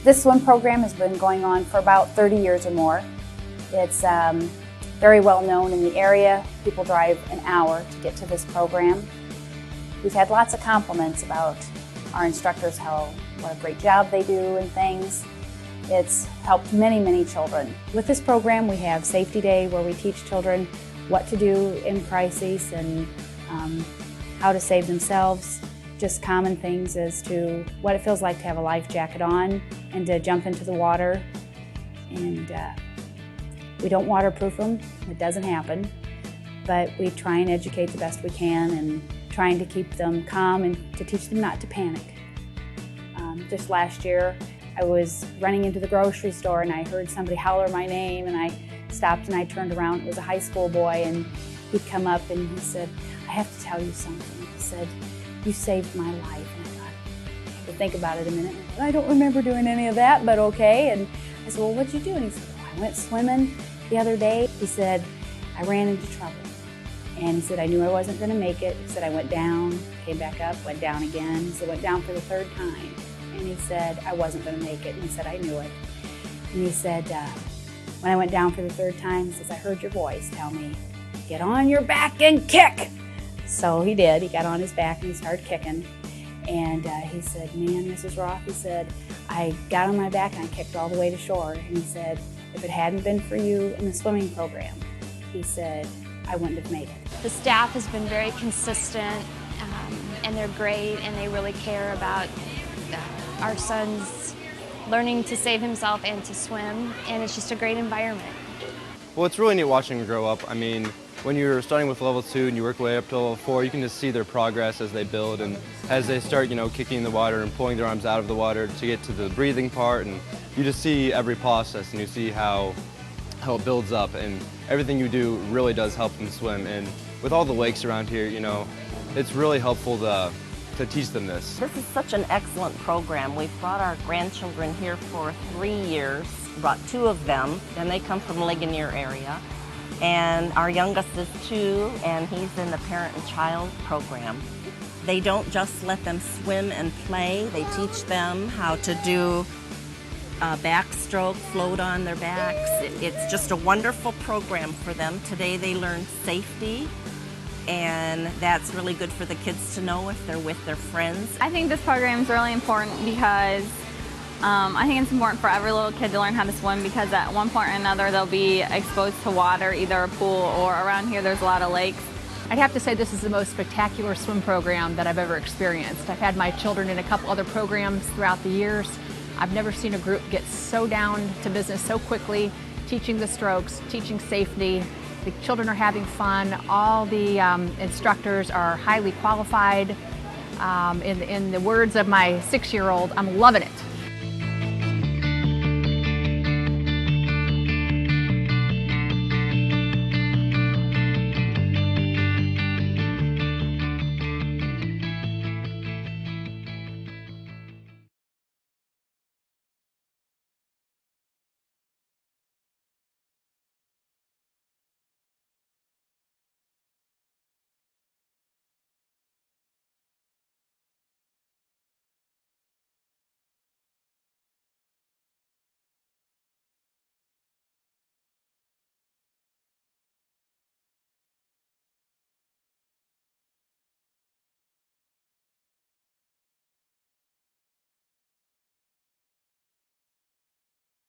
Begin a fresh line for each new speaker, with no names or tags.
This swim program has been going on for about 30 years or more. It's very well known in the area. People drive an hour to get to this program. We've had lots of compliments about our instructors, what a great job they do and things. It's helped many, many children. With this program, we have Safety Day, where we teach children what to do in crises and how to save themselves. Just common things as to what it feels like to have a life jacket on and to jump into the water. And we don't waterproof them. It doesn't happen. But we try and educate the best we can and trying to keep them calm and to teach them not to panic. Just last year, I was running into the grocery store and I heard somebody holler my name, and I stopped and I turned around. It was a high school boy, and he'd come up and he said, "I have to tell you something." He said, "You saved my life." And I thought, I had to think about it a minute. I don't remember doing any of that, but okay. And I said, "Well, what'd you do?" And he said, "Oh, I went swimming the other day." He said, "I ran into trouble." And he said, "I knew I wasn't going to make it." He said, "I went down, came back up, went down again." He said, "Went down for the third time." And he said, "I wasn't going to make it." And he said, "I knew it." And he said, when I went down for the third time, he says, "I heard your voice tell me, get on your back and kick." So he did. He got on his back and he started kicking. And he said, "Man, Mrs. Roth," he said, "I got on my back and I kicked all the way to shore." And he said, "If it hadn't been for you in the swimming program," he said, "I wouldn't have made it."
The staff has been very consistent, and they're great, and they really care about our son's learning to save himself and to swim, and it's just a great environment.
Well, it's really neat watching them grow up. I mean, when you're starting with level 2 and you work your way up to level 4, you can just see their progress as they build and as they start, kicking in the water and pulling their arms out of the water to get to the breathing part, and you just see every process and you see how it builds up, and everything you do really does help them swim. And with all the lakes around here, it's really helpful to teach them this.
This is such an excellent program. We've brought our grandchildren here for 3 years, brought 2 of them, and they come from Ligonier area. And our youngest is 2, and he's in the parent and child program. They don't just let them swim and play, they teach them how to do backstroke, float on their backs. It's just a wonderful program for them. Today they learned safety, and that's really good for the kids to know if they're with their friends.
I think this program is really important because I think it's important for every little kid to learn how to swim, because at one point or another they'll be exposed to water, either a pool or around here there's a lot of lakes.
I'd have to say this is the most spectacular swim program that I've ever experienced. I've had my children in a couple other programs throughout the years. I've never seen a group get so down to business so quickly, teaching the strokes, teaching safety. The children are having fun. All the instructors are highly qualified. In the words of my 6-year-old, I'm loving it.